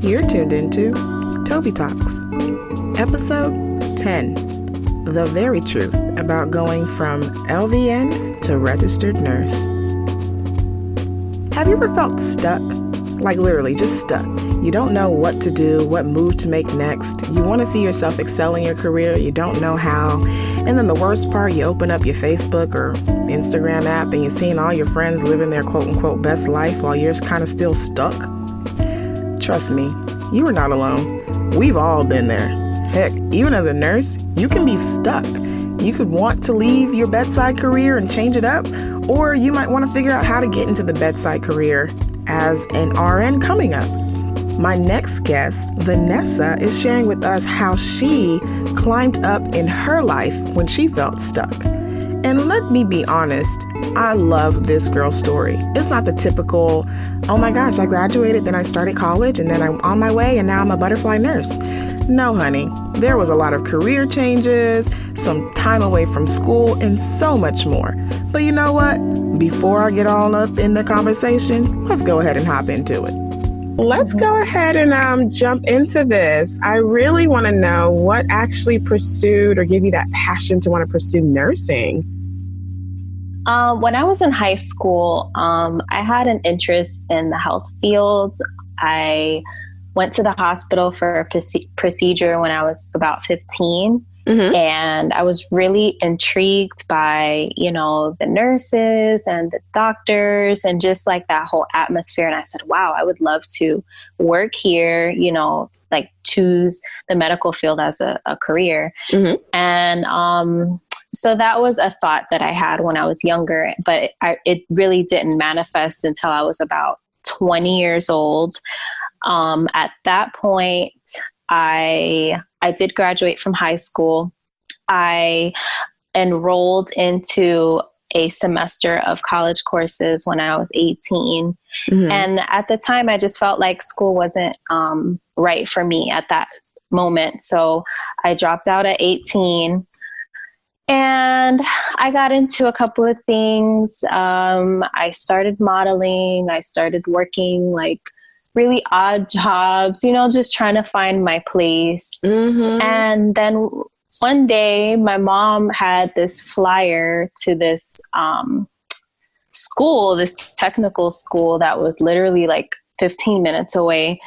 You're tuned into TobiTalks, episode 10, the very truth about going from LVN to registered nurse. Have you ever felt stuck? Like literally just stuck. You don't know what to do, what move to make next. You want to see yourself excel in your career. You don't know how. And then the worst part, you open up your Facebook or Instagram app and you're seeing all your friends living their quote unquote best life while you're kind of still stuck. Trust me, you are not alone. We've all been there. Heck, even as a nurse, you can be stuck. You could want to leave your bedside career and change it up, or you might want to figure out how to get into the bedside career as an RN coming up. My next guest, Vanessa, is sharing with us how she climbed up in her life when she felt stuck. And let me be honest, I love this girl's story. It's not the typical, oh my gosh, I graduated, then I started college, and then I'm on my way, and now I'm a butterfly nurse. No, honey, there was a lot of career changes, some time away from school, and so much more. But you know what? Before I get all up in the conversation, let's go ahead and hop into it. Let's go ahead and jump into this. I really want to know what actually pursued or gave you that passion to want to pursue nursing. When I was in high school, I had an interest in the health field. I went to the hospital for a procedure when I was about 15. Mm-hmm. And I was really intrigued by, the nurses and the doctors and just like that whole atmosphere. And I said, wow, I would love to work here, like choose the medical field as a career. Mm-hmm. And so that was a thought that I had when I was younger, but it really didn't manifest until I was about 20 years old. At that point, I did graduate from high school. I enrolled into a semester of college courses when I was 18. Mm-hmm. And at the time, I just felt like school wasn't right for me at that moment. So I dropped out at 18. And I got into a couple of things. I started modeling. I started working like really odd jobs, just trying to find my place. Mm-hmm. And then one day my mom had this flyer to this school, this technical school that was literally like 15 minutes away.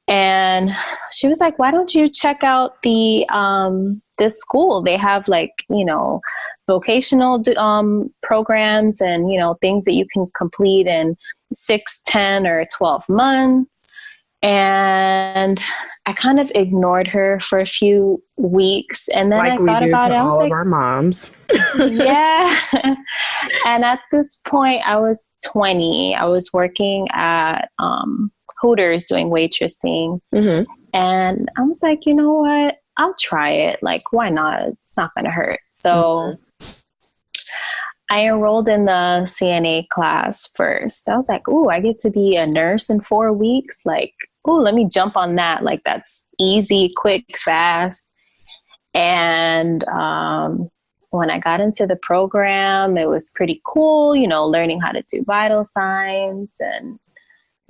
And she was like, why don't you check out this school? They have like, vocational programs and, things that you can complete in 6, 10, or 12 months. And I kind of ignored her for a few weeks. And then like I thought about it. I was all like, of our moms. Yeah. And at this point, I was 20. I was working at Hooters doing waitressing. Mm-hmm. And I was like, you know what? I'll try it. Like, why not? It's not going to hurt. So I enrolled in the CNA class first. I was like, ooh, I get to be a nurse in 4 weeks. Like, ooh, let me jump on that. Like, that's easy, quick, fast. And when I got into the program, it was pretty cool, learning how to do vital signs and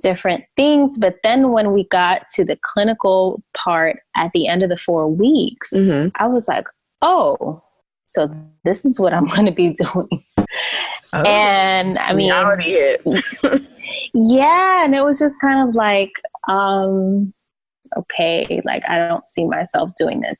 different things. But then when we got to the clinical part at the end of the 4 weeks, mm-hmm. I was like, oh, so this is what I'm going to be doing. Oh, and I mean, yeah. And it was just kind of like, okay, like, I don't see myself doing this,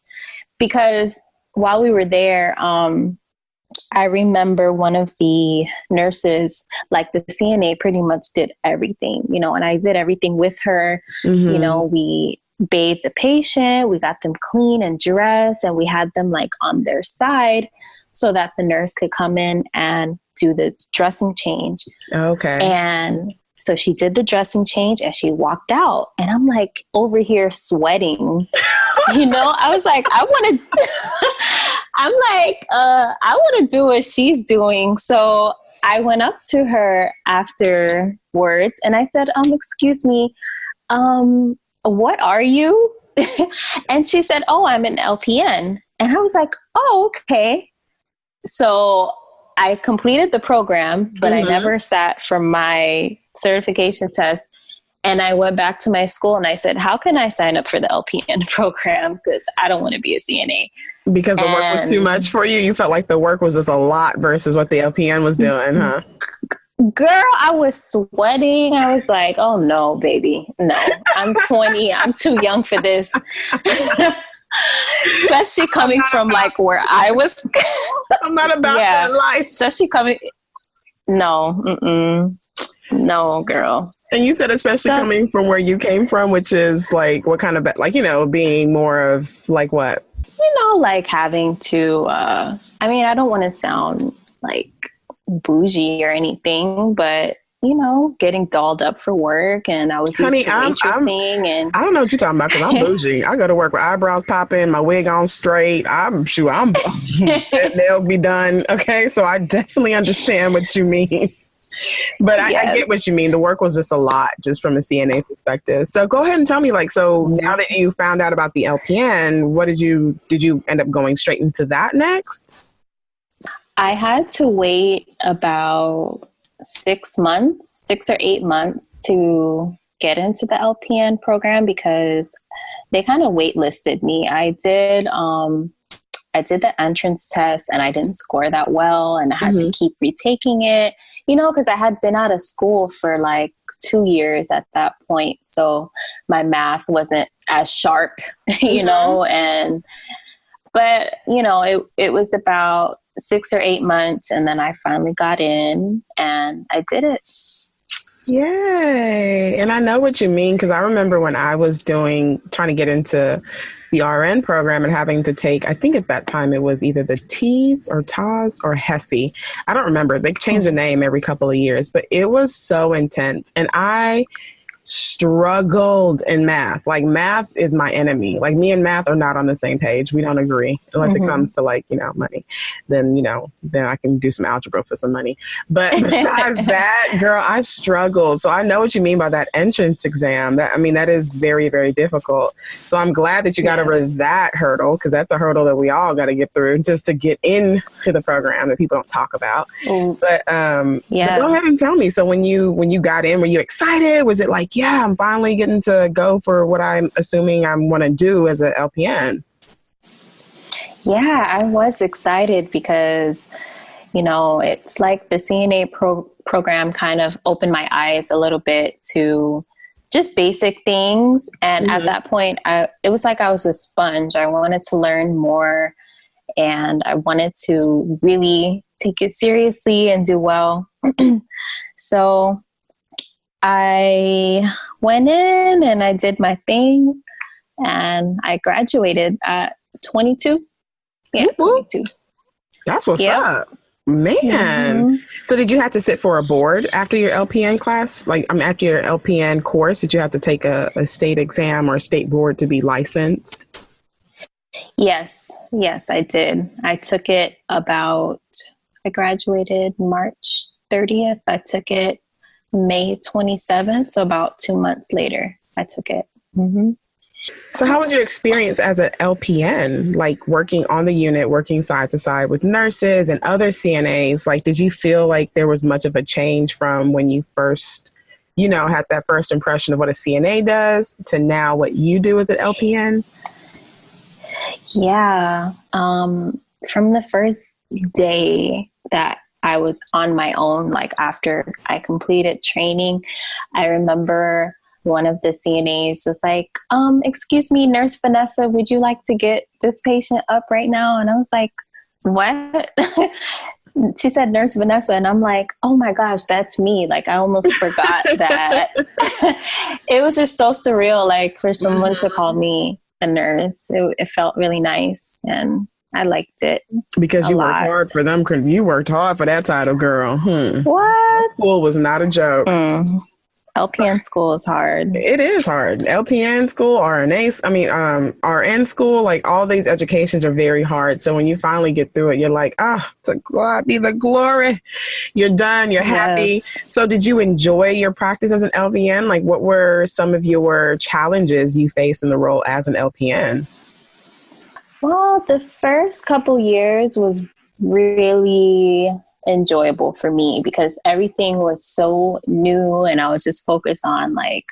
because while we were there, I remember one of the nurses, like the CNA pretty much did everything, and I did everything with her. Mm-hmm. We bathed the patient, we got them clean and dressed, and we had them like on their side so that the nurse could come in and do the dressing change. Okay. And so she did the dressing change and she walked out, and I'm like over here sweating, I was like, I want to do what she's doing. So I went up to her afterwards and I said, excuse me, what are you? And she said, oh, I'm an LPN. And I was like, oh, okay. So I completed the program, but mm-hmm. I never sat for my certification test. And I went back to my school and I said, how can I sign up for the LPN program? Because I don't want to be a CNA. Because the work was too much for you? You felt like the work was just a lot versus what the LPN was doing, huh? Girl, I was sweating. I was like, oh no, baby. No, I'm 20. I'm too young for this. Especially coming from like where I was. I'm not about that life. Especially coming. No, no, girl. And you said especially coming from where you came from, which is like what kind of, like, you know, being more of like what? You know, like having to, I mean, I don't want to sound like bougie or anything, but you know, getting dolled up for work, and I was used to waitressing, and I don't know what you're talking about because I'm bougie. I go to work with eyebrows popping, my wig on straight. I'm nails be done. Okay, so I definitely understand what you mean. But I get what you mean. The work was just a lot, just from a CNA perspective. So go ahead and tell me, like, so now that you found out about the LPN, what did you end up going straight into that next? I had to wait about 6 or 8 months to get into the LPN program because they kind of waitlisted me. I did the entrance test and I didn't score that well, and I had to keep retaking it, you know, because I had been out of school for like 2 years at that point. So my math wasn't as sharp, you know, but you know, it was about 6 or 8 months, and then I finally got in and I did it. Yay. And I know what you mean, because I remember when I was trying to get into the RN program and having to take, I think at that time it was either the TAS or HESI. I don't remember. They changed the name every couple of years, but it was so intense. And I struggled in math. Like, math is my enemy. Like, me and math are not on the same page. We don't agree unless it comes to, like, you know, money. Then, you know, then I can do some algebra for some money. But besides that, girl, I struggled. So I know what you mean by that entrance exam. That is very, very difficult. So I'm glad that you got over that hurdle, because that's a hurdle that we all got to get through just to get into the program that people don't talk about. But go ahead and tell me. So when you got in, were you excited? Was it like, yeah, I'm finally getting to go for what I'm assuming I want to do as an LPN? Yeah, I was excited because, you know, it's like the CNA program kind of opened my eyes a little bit to just basic things. And at that point, it was like I was a sponge. I wanted to learn more, and I wanted to really take it seriously and do well. So I went in and I did my thing, and I graduated at 22. Yeah, 22. That's what's up. Man. So did you have to sit for a board after your LPN class? Like, after your LPN course, did you have to take a state exam or a state board to be licensed? Yes, I did. I took it I graduated March 30th. I took it May 27th, so about 2 months later, I took it. So how was your experience as an LPN, like working on the unit, working side to side with nurses and other CNAs? Like, did you feel like there was much of a change from when you first, you know, had that first impression of what a CNA does to now what you do as an LPN? Yeah. From the first day that I was on my own, like after I completed training, I remember one of the CNAs was like, excuse me, Nurse Vanessa, would you like to get this patient up right now? And I was like, what? She said, Nurse Vanessa. And I'm like, oh my gosh, that's me. Like, I almost forgot that. It was just so surreal, like, for someone to call me a nurse. It felt really nice, and I liked it. Because you worked hard for them. You worked hard for that title, girl. What? School was not a joke. LPN school is hard. It is hard. LPN school, RN school, like all these educations are very hard. So when you finally get through it, you're like, to God be the glory. You're done. You're happy. So did you enjoy your practice as an LPN? Like, what were some of your challenges you faced in the role as an LPN? Well, the first couple years was really enjoyable for me because everything was so new, and I was just focused on like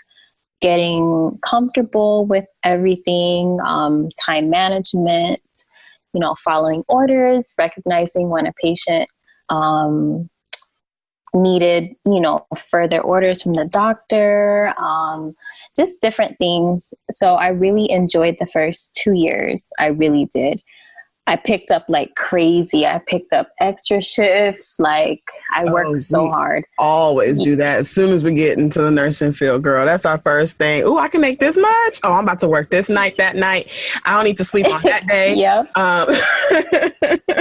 getting comfortable with everything, time management, following orders, recognizing when a patient needed, further orders from the doctor, just different things. So I really enjoyed the first 2 years. I really did. I picked up like crazy. I picked up extra shifts. Like I worked so hard. Always do that. As soon as we get into the nursing field, girl, that's our first thing. Oh, I can make this much. Oh, I'm about to work this night, that night. I don't need to sleep on that day. Yep.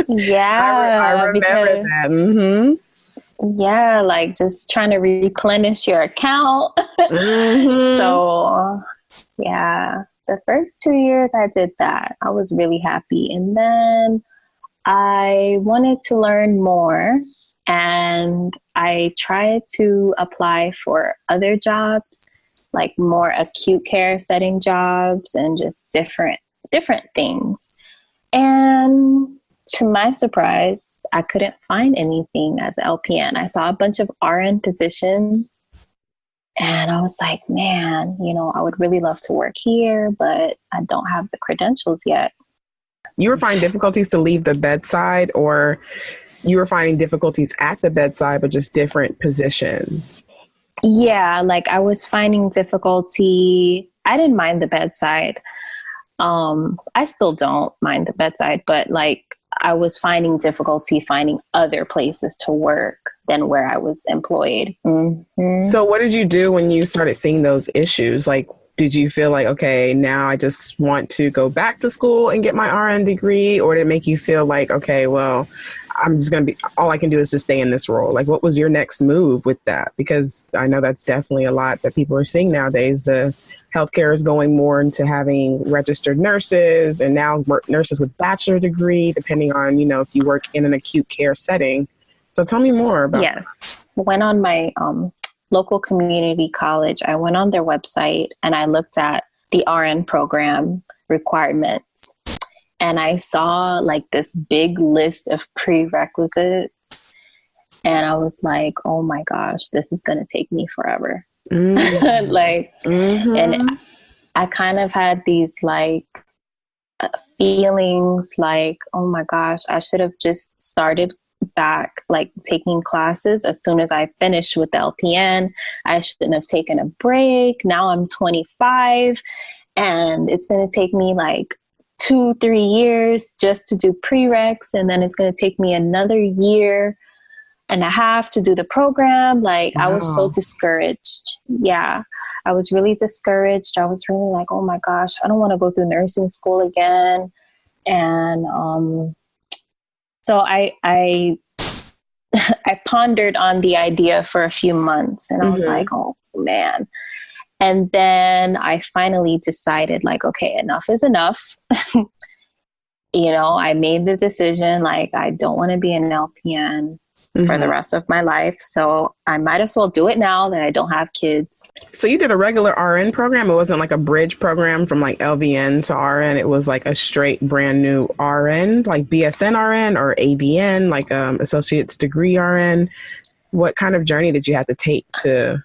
Yeah. I remember that. Mm-hmm. Yeah, like just trying to replenish your account. Mm-hmm. So, yeah, the first 2 years I did that. I was really happy. And then I wanted to learn more, and I tried to apply for other jobs, like more acute care setting jobs and just different things. And to my surprise, I couldn't find anything as an LPN. I saw a bunch of RN positions, and I was like, man, I would really love to work here, but I don't have the credentials yet. You were finding difficulties to leave the bedside, or you were finding difficulties at the bedside, but just different positions? Yeah, like I was finding difficulty. I didn't mind the bedside. I still don't mind the bedside, but like I was finding difficulty finding other places to work than where I was employed. Mm-hmm. So what did you do when you started seeing those issues? Like, did you feel like, okay, now I just want to go back to school and get my RN degree? Or did it make you feel like, okay, well, I'm just going to be, all I can do is to stay in this role? Like, what was your next move with that? Because I know that's definitely a lot that people are seeing nowadays. The healthcare is going more into having registered nurses, and now nurses with bachelor degree, depending on, if you work in an acute care setting. So tell me more about that. Went on my local community college. I went on their website and I looked at the RN program requirements, and I saw like this big list of prerequisites, and I was like, oh my gosh, this is going to take me forever. Mm-hmm. And I kind of had these like feelings like, oh my gosh, I should have just started back, like taking classes as soon as I finished with the LPN. I shouldn't have taken a break. Now I'm 25 and it's going to take me like 2-3 years just to do prereqs. And then it's going to take me another year and a half to do the program. Like, wow. I was so discouraged. Yeah, I was really discouraged. I was really like, oh my gosh, I don't want to go through nursing school again. And so I pondered on the idea for a few months, and I was like, oh man. And then I finally decided like, okay, enough is enough. I made the decision, like, I don't want to be an LPN for the rest of my life. So I might as well do it now that I don't have kids. So you did a regular RN program. It wasn't like a bridge program from like LVN to RN. It was like a straight brand new RN, like BSN RN or ADN, like associate's degree RN. What kind of journey did you have to take to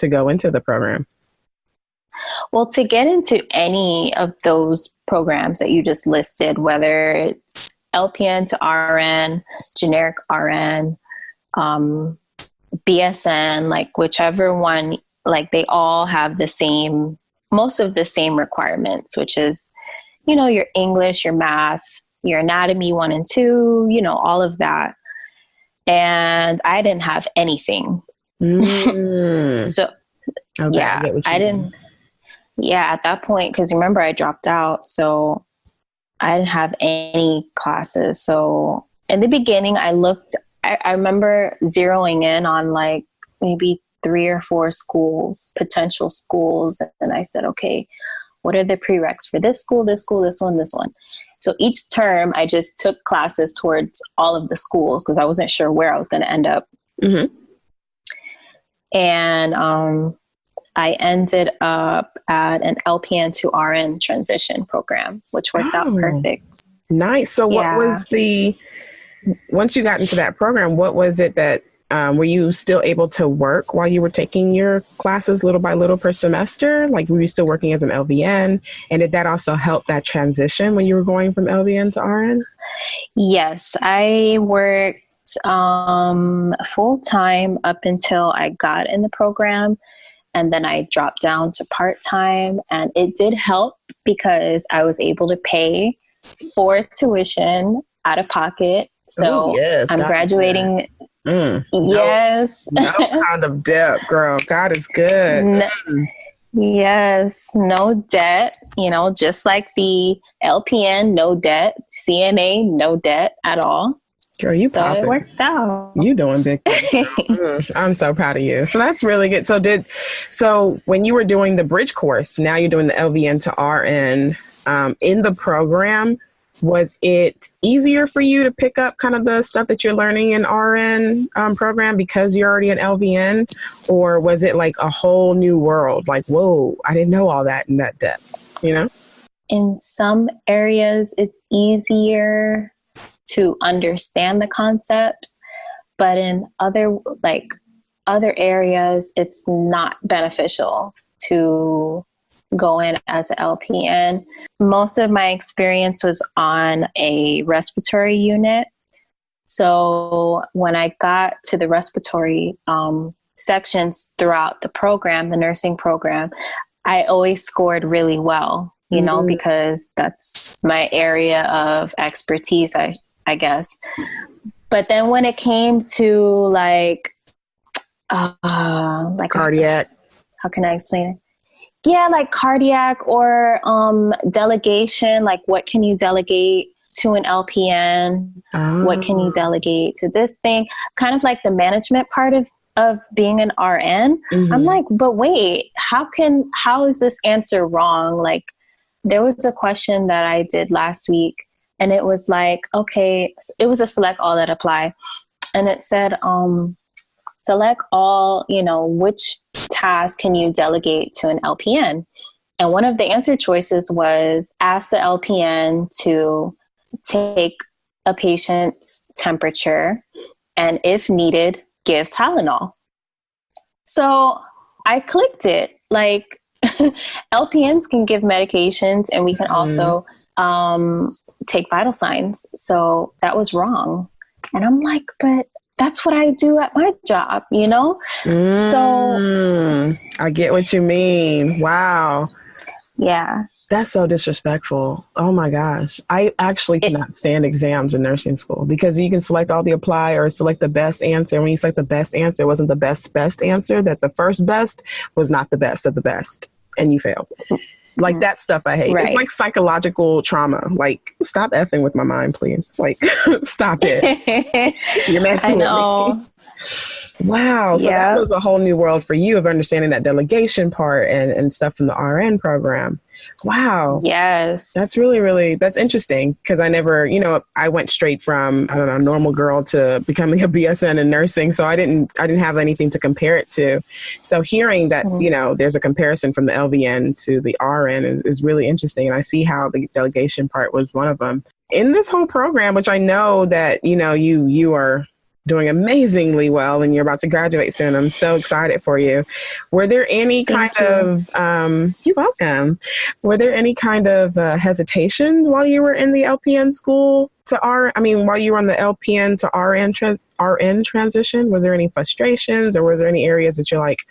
go into the program? Well, to get into any of those programs that you just listed, whether it's LPN to RN, generic RN, BSN, like whichever one, like they all have most of the same requirements, which is, your English, your math, your anatomy 1 and 2, all of that. And I didn't have anything. So okay, yeah, I didn't. Yeah, at that point, because remember I dropped out, so I didn't have any classes. So in the beginning, I remember zeroing in on like maybe 3 or 4 schools, potential schools. And I said, okay, what are the prereqs for this school, this school, this one, this one? So each term I just took classes towards all of the schools because I wasn't sure where I was going to end up. Mm-hmm. And I ended up at an LPN to RN transition program, which worked out perfect. Nice. So what was once you got into that program, what was it that were you still able to work while you were taking your classes little by little per semester? Like, were you still working as an LVN? And did that also help that transition when you were going from LVN to RN? Yes, I worked full time up until I got in the program. And then I dropped down to part time. And it did help because I was able to pay for tuition out of pocket. So yes, I'm graduating. Yes. No kind of debt, girl. God is good. Yes, no debt, just like the LPN, no debt, CNA, no debt at all. Girl, you so popping. It worked out. You doing big things. I'm so proud of you. So that's really good. So when you were doing the bridge course, now you're doing the LVN to RN in the program, was it easier for you to pick up kind of the stuff that you're learning in RN program because you're already an LVN? Or was it like a whole new world? Like, whoa, I didn't know all that in that depth, In some areas, it's easier to understand the concepts, but in other areas, it's not beneficial to go in as an LPN. Most of my experience was on a respiratory unit. So when I got to the respiratory sections throughout the program, the nursing program, I always scored really well, because that's my area of expertise, I guess. But then when it came to like cardiac, how can I explain it? Yeah, like cardiac or delegation, like what can you delegate to an LPN? What can you delegate to this thing? Kind of like the management part of being an RN. I'm like, but wait, how is this answer wrong? Like, there was a question that I did last week, and it was like, okay, it was a select all that apply. And it said, select all, which task can you delegate to an LPN? And one of the answer choices was ask the LPN to take a patient's temperature and if needed, give Tylenol. So I clicked it. Like, LPNs can give medications and we can also take vital signs. So that was wrong. And I'm like, but that's what I do at my job, So I get what you mean. Wow. Yeah. That's so disrespectful. Oh my gosh. I actually cannot stand exams in nursing school because you can select all the apply or select the best answer. When you select the best answer, it wasn't the best answer, that the first best was not the best of the best and you failed. Like, that stuff I hate. Right. It's like psychological trauma. Like, stop effing with my mind, please. Like, stop it. You're messing with me. Wow. So that was a whole new world for you of understanding that delegation part and stuff from the RN program. Wow. Yes. That's really, really, that's interesting because I never, I went straight from, I don't know, normal girl to becoming a BSN in nursing. So I didn't have anything to compare it to. So hearing that, there's a comparison from the LVN to the RN is really interesting. And I see how the delegation part was one of them. In this whole program, which I know that, you are doing amazingly well and you're about to graduate soon. I'm so excited for you. Were there any you're welcome. Were there any kind of hesitations while you were in the LPN school while you were on the LPN to RN transition? Was there any frustrations or were there any areas that you're like,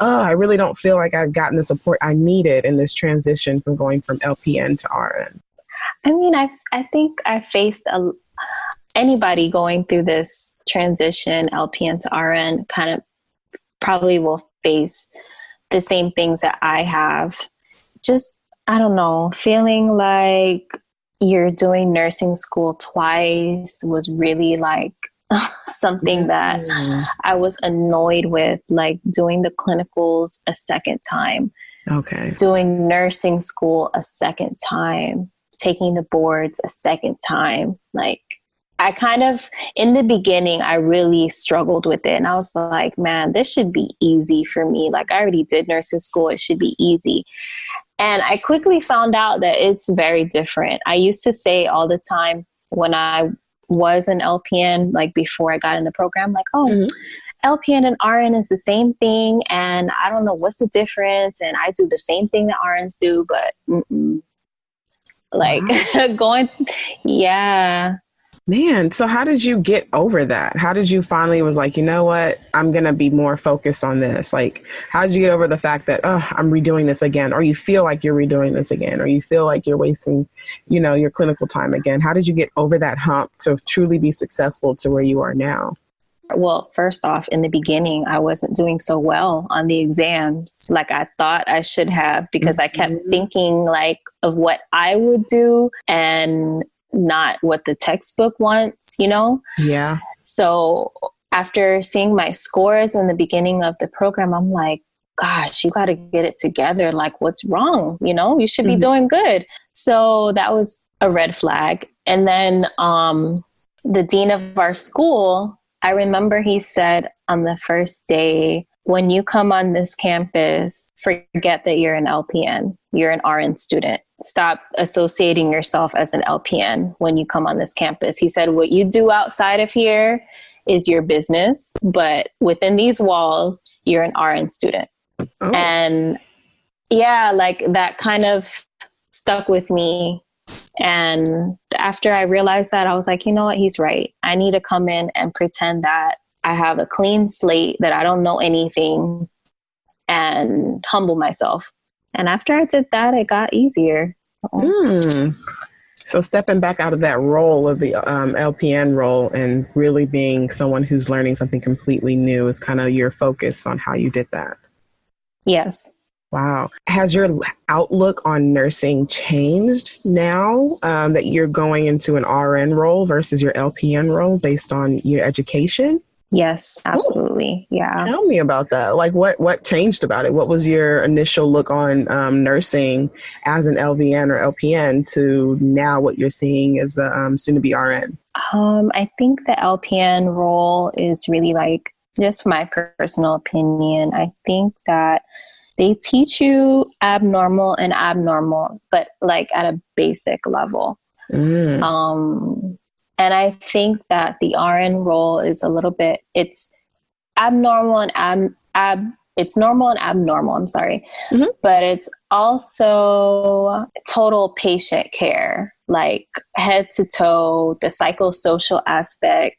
oh, I really don't feel like I've gotten the support I needed in this transition from going from LPN to RN? I mean, I think I faced anybody going through this transition, LPN to RN, kind of probably will face the same things that I have. Just, I don't know, feeling like you're doing nursing school twice was really like something that I was annoyed with, like doing the clinicals a second time. Okay. Doing nursing school a second time, taking the boards a second time. Like, I kind of, in the beginning, I really struggled with it. And I was like, man, this should be easy for me. Like, I already did nursing school. It should be easy. And I quickly found out that it's very different. I used to say all the time when I was an LPN, like before I got in the program, like, oh, LPN and RN is the same thing, and I don't know what's the difference, and I do the same thing that RNs do, but like Wow. yeah. Man, so how did you get over that? How did you finally was like, you know what, I'm going to be more focused on this? Like, how did you get over the fact that, oh, I'm redoing this again, or you feel like you're redoing this again, or you feel like you're wasting, your clinical time again? How did you get over that hump to truly be successful to where you are now? Well, first off, in the beginning, I wasn't doing so well on the exams like I thought I should have, because I kept Mhm. thinking like of what I would do and not what the textbook wants, Yeah. So after seeing my scores in the beginning of the program, I'm like, gosh, you got to get it together. Like, what's wrong? You should be Mhm. doing good. So that was a red flag. And then the dean of our school, I remember he said on the first day, when you come on this campus, forget that you're an LPN, you're an RN student. Stop associating yourself as an LPN when you come on this campus. He said, what you do outside of here is your business, but within these walls, you're an RN student. Oh. And yeah, like that kind of stuck with me. And after I realized that, I was like, you know what? He's right. I need to come in and pretend that I have a clean slate, that I don't know anything, and humble myself. And after I did that, it got easier. Mm. So stepping back out of that role of the LPN role and really being someone who's learning something completely new is kind of your focus on how you did that. Yes. Wow. Has your outlook on nursing changed now that you're going into an RN role versus your LPN role based on your education? Yes, Oh, absolutely. Yeah. tell me about that. Like what changed about it? What was your initial look on nursing as an LVN or LPN to now what you're seeing as a soon to be RN? I think the LPN role is really like, just my personal opinion, I think that they teach you abnormal, but like at a basic level. Mm. And I think that the RN role is a little bit, it's abnormal and it's normal and abnormal, I'm sorry. Mm-hmm. But it's also total patient care, like head to toe, the psychosocial aspect,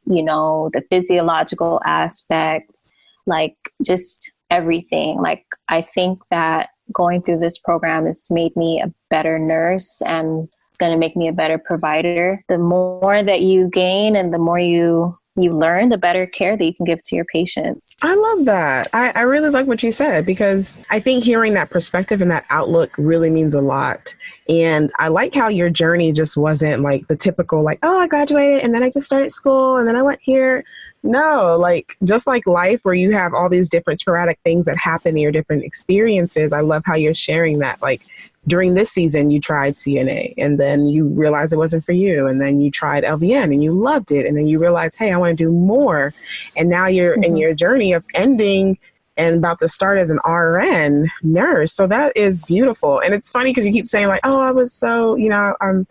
the physiological aspect, like just everything. Like, I think that going through this program has made me a better nurse, and it's going to make me a better provider. The more that you gain and the more you learn, the better care that you can give to your patients. I love that. I really like what you said, because I think hearing that perspective and that outlook really means a lot. And I like how your journey just wasn't like the typical, like, oh, I graduated and then I just started school and then I went here. No, like just like life where you have all these different sporadic things that happen in your different experiences. I love how you're sharing that. Like during this season, you tried CNA and then you realized it wasn't for you. And then you tried LVN and you loved it. And then you realized, hey, I want to do more. And now you're in your journey of ending and about to start as an RN nurse. So that is beautiful. And it's funny because you keep saying like, oh, I was so, I'm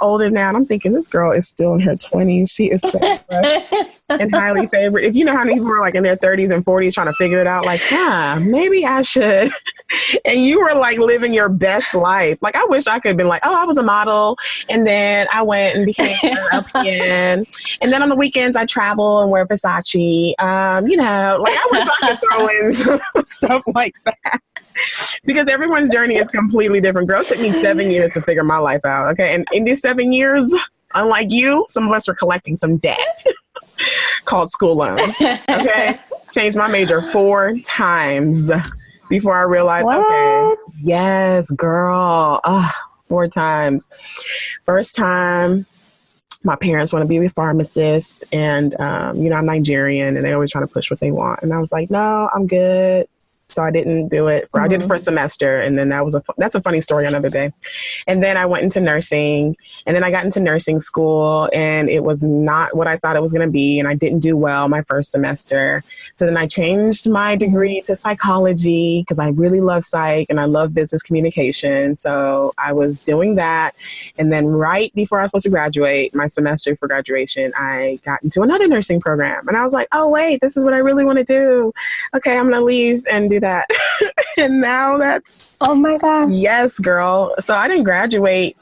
older now. And I'm thinking this girl is still in her 20s. She is so fresh and highly favored. If you know how many people are like in their 30s and 40s trying to figure it out, like, maybe I should. And you were like living your best life. Like, I wish I could have been like, oh, I was a model. And then I went and became an LPN. And then on the weekends, I travel and wear Versace. Like, I wish I could throw in some stuff like that. Because everyone's journey is completely different. Girl, it took me 7 years to figure my life out. Okay. And in these 7 years, unlike you, some of us are collecting some debt called school loan. Okay. Changed my major 4 times before I realized, What? okay, yes, girl. 4 times. First time, my parents want to be a pharmacist, and I'm Nigerian, and they always try to push what they want. And I was like, no, I'm good. So I didn't do it. I did it for a semester, and then that's a funny story another day. And then I went into nursing, and then I got into nursing school, and it was not what I thought it was going to be, and I didn't do well my first semester. So then I changed my degree to psychology because I really love psych and I love business communication. So I was doing that, and then right before I was supposed to graduate, my semester for graduation, I got into another nursing program, and I was like, oh wait, this is what I really want to do. Okay, I'm going to leave and do that. And now that's... Oh my gosh. Yes, girl. So I didn't graduate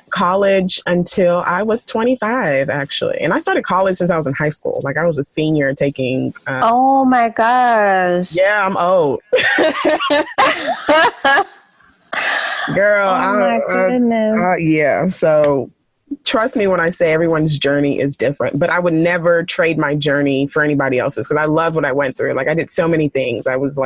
college until I was 25, actually. And I started college since I was in high school. Like I was a senior taking... oh my gosh. Yeah, I'm old. Girl. Oh my goodness. Yeah. So trust me when I say everyone's journey is different, but I would never trade my journey for anybody else's because I love what I went through. Like I did so many things. I was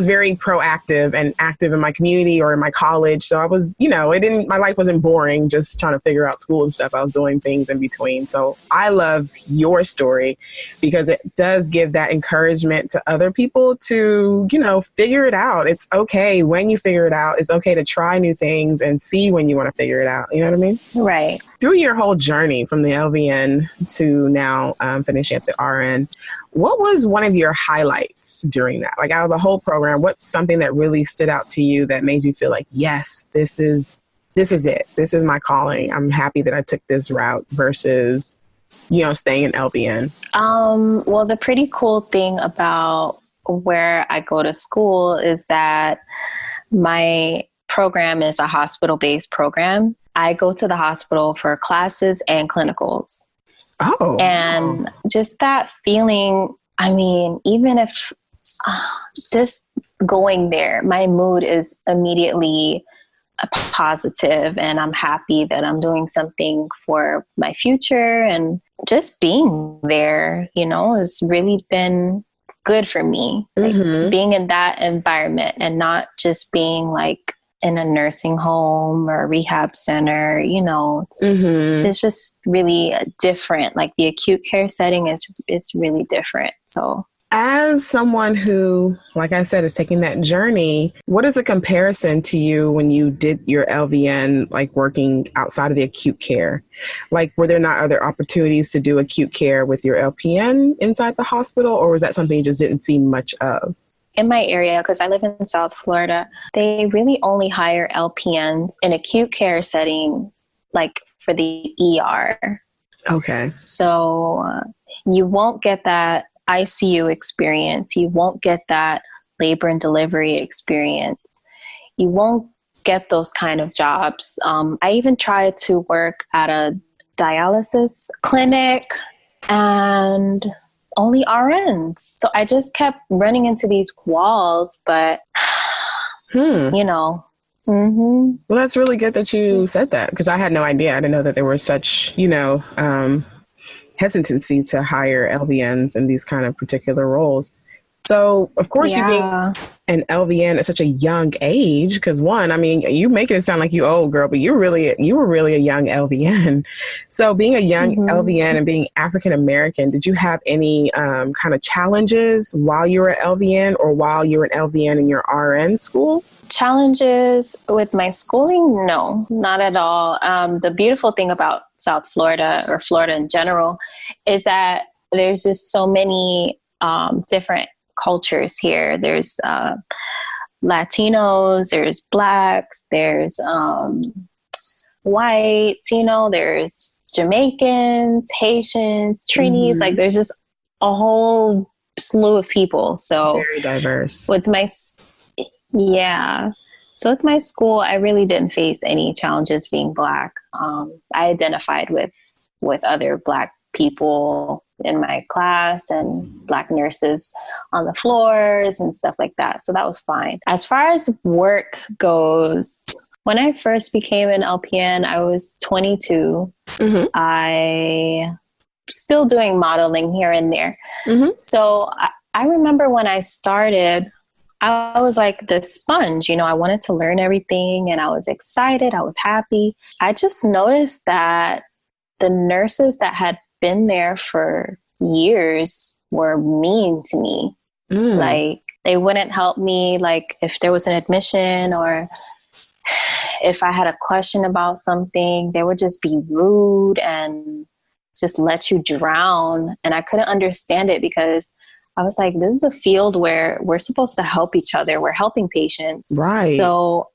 very proactive and active in my community or in my college. So I was, my life wasn't boring just trying to figure out school and stuff. I was doing things in between. So I love your story because it does give that encouragement to other people to, figure it out. It's okay when you figure it out. It's okay to try new things and see when you want to figure it out. You know what I mean? Right. Through your whole journey from the LVN to now finishing up the RN, what was one of your highlights during that? Like out of the whole program, what's something that really stood out to you that made you feel like, yes, this is it. This is my calling. I'm happy that I took this route versus, staying in LVN. Well, the pretty cool thing about where I go to school is that my program is a hospital-based program. I go to the hospital for classes and clinicals. Oh. And just that feeling, I mean, even if just going there, my mood is immediately positive and I'm happy that I'm doing something for my future. And just being there, has really been good for me. Like being in that environment and not just being like in a nursing home or a rehab center, it's just really different. Like the acute care setting is really different. So as someone who, like I said, is taking that journey, what is the comparison to you when you did your LVN, like working outside of the acute care? Like, were there not other opportunities to do acute care with your LPN inside the hospital, or was that something you just didn't see much of? In my area, because I live in South Florida, they really only hire LPNs in acute care settings, like for the ER. Okay. So you won't get that ICU experience. You won't get that labor and delivery experience. You won't get those kind of jobs. I even tried to work at a dialysis clinic and only RNs. So I just kept running into these walls, but Well, that's really good that you said that because I had no idea. I didn't know that there were such, hesitancy to hire LVNs in these kind of particular roles. So, of course, you being an LVN at such a young age, because you make it sound like you old, girl, but you were really a young LVN. So being a young LVN and being African-American, did you have any kind of challenges while you were at LVN or while you were an LVN in your RN school? Challenges with my schooling? No, not at all. The beautiful thing about South Florida or Florida in general is that there's just so many different cultures here. There's Latinos, there's Blacks, there's whites, there's Jamaicans, Haitians, Trinis, like there's just a whole slew of people. So very diverse. So with my school, I really didn't face any challenges being Black. I identified with other Black people in my class and Black nurses on the floors and stuff like that. So that was fine. As far as work goes, when I first became an LPN, I was 22. I still doing modeling here and there. So I remember when I started, I was like the sponge, I wanted to learn everything and I was excited. I was happy. I just noticed that the nurses that had been there for years were mean to me. Like They wouldn't help me, like if there was an admission or if I had a question about something, they would just be rude and just let you drown. And I couldn't understand it because I was like, this is a field where we're supposed to help each other. We're helping patients. Right. So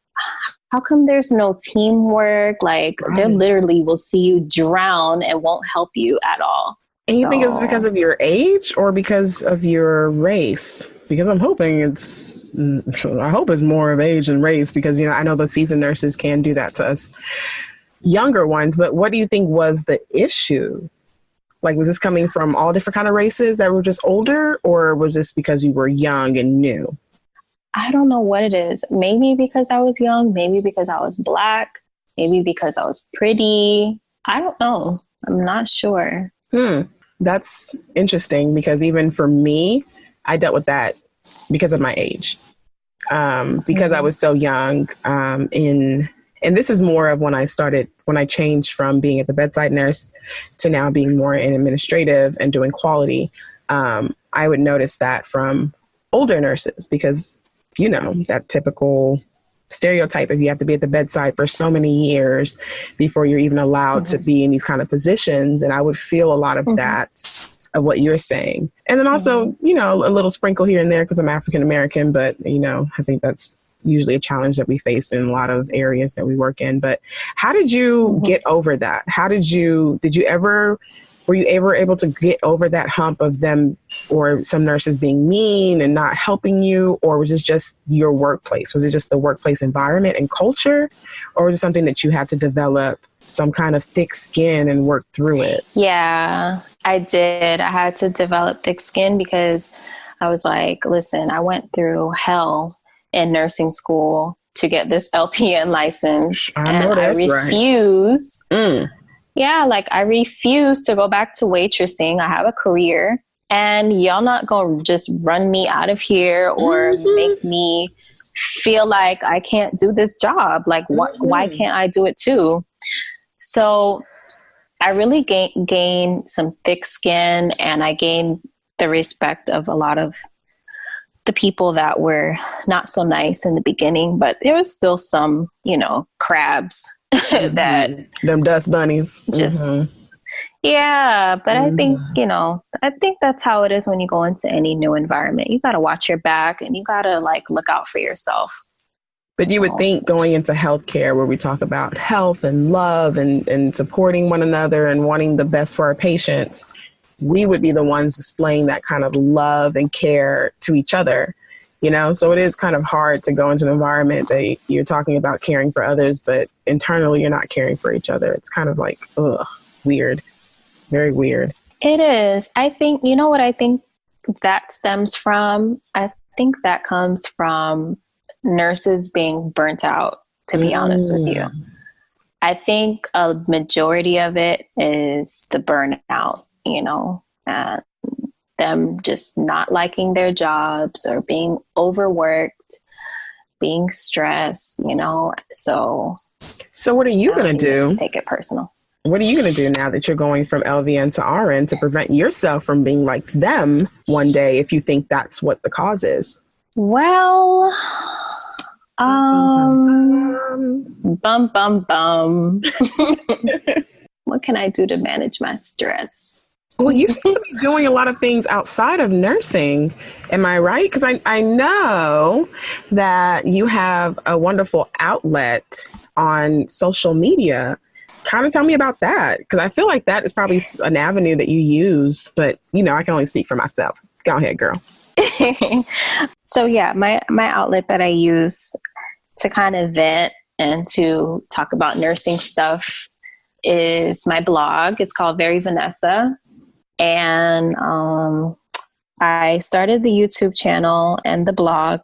how come there's no teamwork? Like they literally will see you drown and won't help you at all. And you think it's because of your age or because of your race? Because I'm hoping I hope it's more of age and race, because, I know the seasoned nurses can do that to us younger ones. But what do you think was the issue? Like, was this coming from all different kind of races that were just older, or was this because you were young and new? I don't know what it is. Maybe because I was young, maybe because I was Black, maybe because I was pretty. I don't know. I'm not sure. That's interesting, because even for me, I dealt with that because of my age. Because I was so young, and this is more of when I changed from being at the bedside nurse to now being more in administrative and doing quality. I would notice that from older nurses, because, that typical stereotype of you have to be at the bedside for so many years before you're even allowed to be in these kind of positions. And I would feel a lot of that, of what you're saying. And then also, a little sprinkle here and there because I'm African American, but, I think that's usually a challenge that we face in a lot of areas that we work in. But how did you get over that? Were you ever able to get over that hump of them or some nurses being mean and not helping you? Or was it just your workplace? Was it just the workplace environment and culture? Or was it something that you had to develop some kind of thick skin and work through it? Yeah, I did. I had to develop thick skin because I was like, listen, I went through hell in nursing school to get this LPN license. I refuse. Right. Yeah, like I refuse to go back to waitressing. I have a career, and y'all not going to just run me out of here or make me feel like I can't do this job. Like, why can't I do it too? So I really gained some thick skin, and I gained the respect of a lot of the people that were not so nice in the beginning, but there was still some, crabs that them dust bunnies. Just yeah, but I think that's how it is when you go into any new environment. You got to watch your back, and you got to look out for yourself. But you would think going into healthcare, where we talk about health and love and supporting one another and wanting the best for our patients, we would be the ones displaying that kind of love and care to each other. So it is kind of hard to go into an environment that you're talking about caring for others, but internally you're not caring for each other. It's kind of like, weird, very weird. It is. I think, what I think that stems from? I think that comes from nurses being burnt out, to be honest with you. I think a majority of it is the burnout, and them just not liking their jobs or being overworked, being stressed, So what are you going to do? Take it personal. What are you going to do now that you're going from LVN to RN to prevent yourself from being like them one day if you think that's what the cause is? Well, bum, bum, bum. What can I do to manage my stress? Well, you seem to be doing a lot of things outside of nursing. Am I right? Because I know that you have a wonderful outlet on social media. Kind of tell me about that, because I feel like that is probably an avenue that you use. But, I can only speak for myself. Go ahead, girl. So, yeah, my outlet that I use to kind of vent and to talk about nursing stuff is my blog. It's called Very Vanessa. And I started the YouTube channel and the blog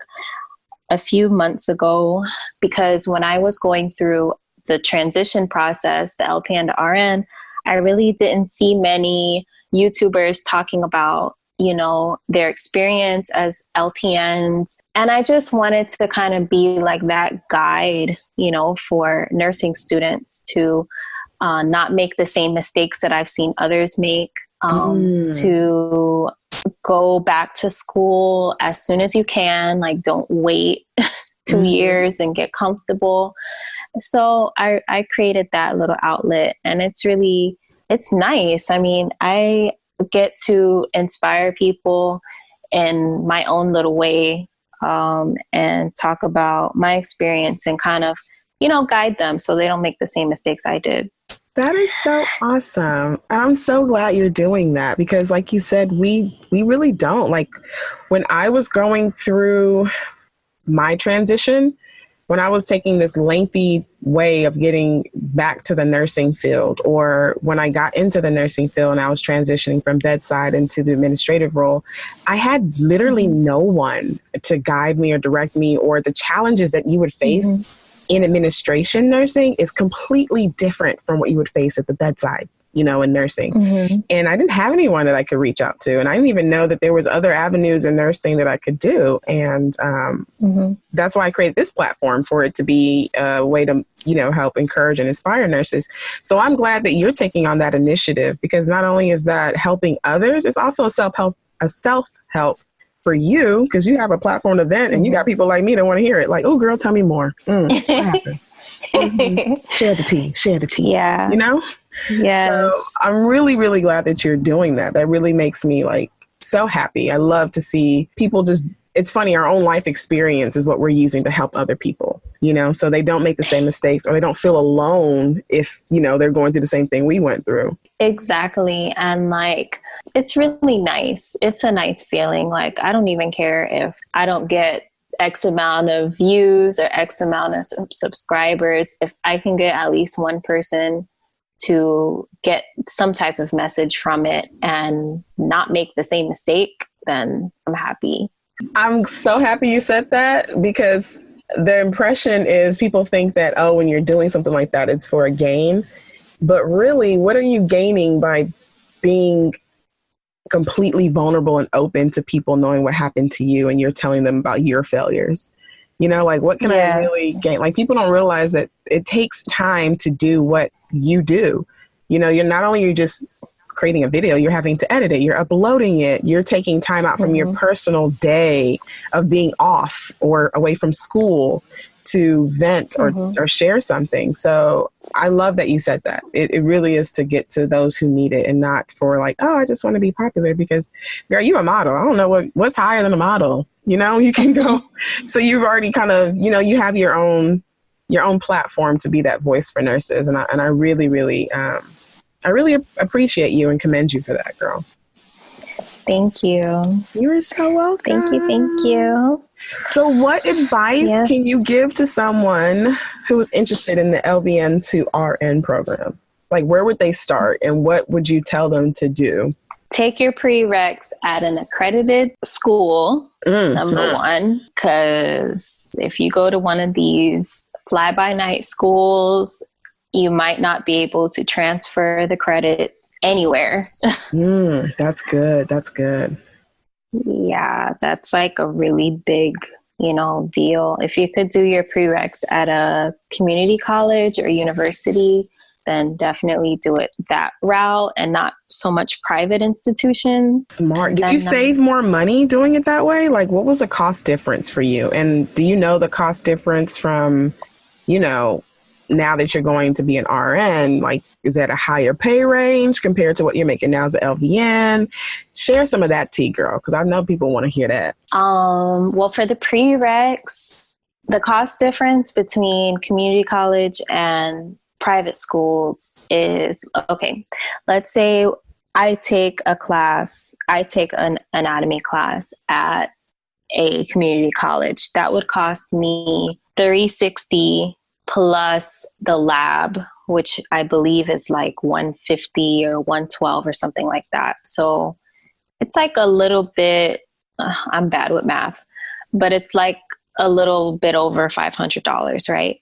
a few months ago because when I was going through the transition process, the LPN to RN, I really didn't see many YouTubers talking about, their experience as LPNs. And I just wanted to kind of be like that guide, for nursing students to not make the same mistakes that I've seen others make. To go back to school as soon as you can. Like, don't wait 2 years and get comfortable. So I created that little outlet, and it's nice. I mean, I get to inspire people in my own little way, and talk about my experience and kind of, guide them so they don't make the same mistakes I did. That is so awesome. I'm so glad you're doing that, because like you said, we really don't. Like, when I was going through my transition, when I was taking this lengthy way of getting back to the nursing field, or when I got into the nursing field and I was transitioning from bedside into the administrative role, I had literally no one to guide me or direct me, or the challenges that you would face in administration nursing is completely different from what you would face at the bedside, in nursing. And I didn't have anyone that I could reach out to. And I didn't even know that there was other avenues in nursing that I could do. And that's why I created this platform, for it to be a way to, help encourage and inspire nurses. So I'm glad that you're taking on that initiative, because not only is that helping others, it's also a self-help for you, because you have a platform event and you got people like me that want to hear it. Like, oh, girl, tell me more. What happened? Share the tea. Yeah. Yes. So I'm really, really glad that you're doing that. That really makes me so happy. I love to see people it's funny, our own life experience is what we're using to help other people, so they don't make the same mistakes, or they don't feel alone if, they're going through the same thing we went through. Exactly. And it's really nice. It's a nice feeling. Like, I don't even care if I don't get X amount of views or X amount of subscribers. If I can get at least one person to get some type of message from it and not make the same mistake, then I'm happy. I'm so happy you said that, because the impression is people think that, oh, when you're doing something like that, it's for a gain. But really, what are you gaining by being completely vulnerable and open to people knowing what happened to you, and you're telling them about your failures? What can I really gain? People don't realize that it takes time to do what you do. You're not only you're just creating a video, you're having to edit it, you're uploading it, you're taking time out from your personal day of being off or away from school to vent or share something. So I love that you said that. It really is to get to those who need it, and not for oh, I just want to be popular, because girl, you're a model. I don't know what's higher than a model. You can go. So you've already kind of, you have your own platform to be that voice for nurses. And I really, really, I really appreciate you and commend you for that, girl. Thank you. You're so welcome. Thank you. So what advice can you give to someone who is interested in the LVN to RN program? Where would they start, and what would you tell them to do? Take your prereqs at an accredited school, number one, because if you go to one of these fly-by-night schools, you might not be able to transfer the credit anywhere. That's good. That's good. Yeah, that's a really big, deal. If you could do your prereqs at a community college or university, then definitely do it that route and not so much private institutions. Smart. Did you save more money doing it that way? What was the cost difference for you? And do you know the cost difference from, now that you're going to be an RN, is that a higher pay range compared to what you're making now as an LVN? Share some of that tea, girl, because I know people want to hear that. Well, for the prereqs, the cost difference between community college and private schools is, okay, let's say I take an anatomy class at a community college. That would cost me $360 plus the lab, which I believe is $150 or $112 or something like that. So it's a little bit, I'm bad with math, but it's a little bit over $500, right?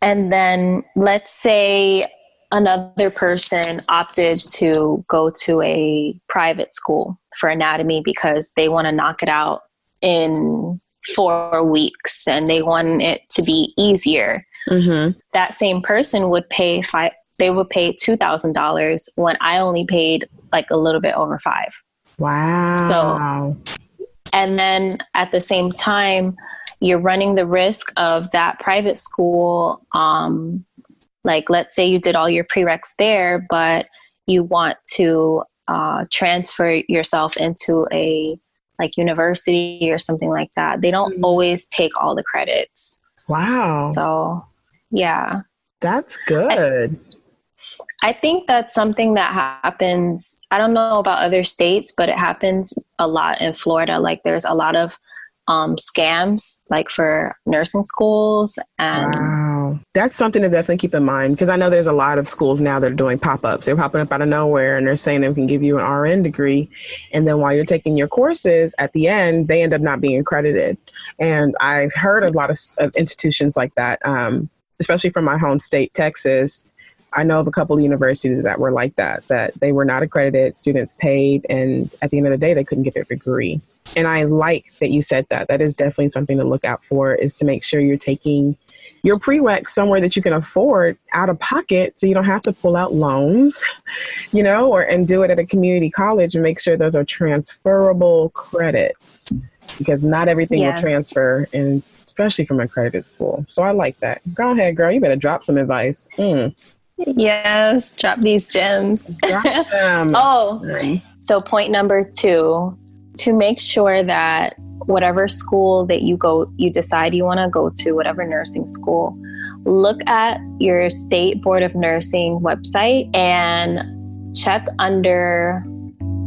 And then let's say another person opted to go to a private school for anatomy because they want to knock it out in 4 weeks and they want it to be easier. That same person would pay $2,000 when I only paid a little bit over $5,000. Wow. So, and then at the same time, you're running the risk of that private school. Like, let's say you did all your prereqs there, but you want to transfer yourself into a like university or something like that. They don't always take all the credits. Wow. So, yeah. That's good. I think that's something that happens. I don't know about other states, but it happens a lot in Florida. Like there's a lot of scams like for nursing schools. And wow. That's something to definitely keep in mind, because I know there's a lot of schools now that are doing pop-ups. They're popping up out of nowhere and they're saying they can give you an RN degree. And then while you're taking your courses at the end, they end up not being accredited. And I've heard of a lot of institutions like that, especially from my home state, Texas. I know of a couple of universities that were like that they were not accredited, students paid, and at the end of the day, they couldn't get their degree. And I like that you said that. That is definitely something to look out for, is to make sure you're taking your prereqs somewhere that you can afford out of pocket, so you don't have to pull out loans, and do it at a community college, and make sure those are transferable credits, because not everything will transfer, and especially from an accredited school. So I like that. Go ahead, girl. You better drop some advice. Yes, drop these gems. Drop them. So point number 2, to make sure that whatever school that you decide you want to go to, whatever nursing school, look at your state board of nursing website and check under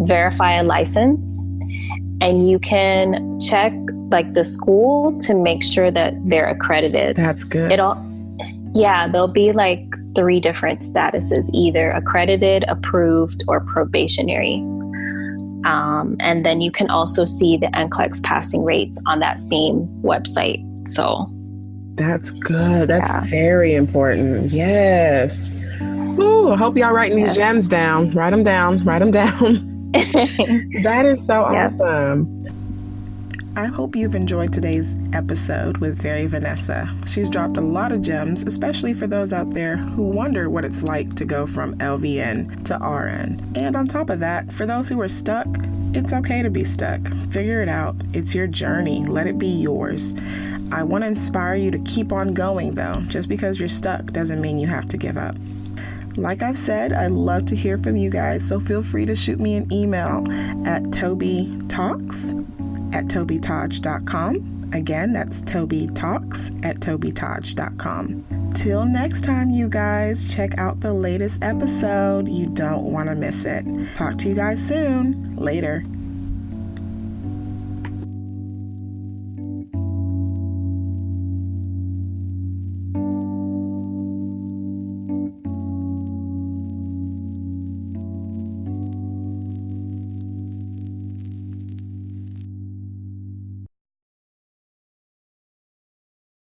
verify a license. And you can check like the school to make sure that they're accredited. That's good. There'll be like 3 different statuses, either accredited, approved, or probationary. And then you can also see the NCLEX passing rates on that same website. So that's good. That's very important. Yes. Ooh, I hope y'all writing these gems down. Write them down. That is so awesome. I hope you've enjoyed today's episode with Very Vanessa. She's dropped a lot of gems, especially for those out there who wonder what it's like to go from LVN to RN. And on top of that, for those who are stuck, it's okay to be stuck. Figure it out. It's your journey. Let it be yours. I want to inspire you to keep on going, though. Just because you're stuck doesn't mean you have to give up. Like I've said, I love to hear from you guys, so feel free to shoot me an email at TobiTalks@TobiTalks.com. Again, that's TobiTalks@TobiTalks.com. Till next time, you guys, check out the latest episode. You don't want to miss it. Talk to you guys soon. Later.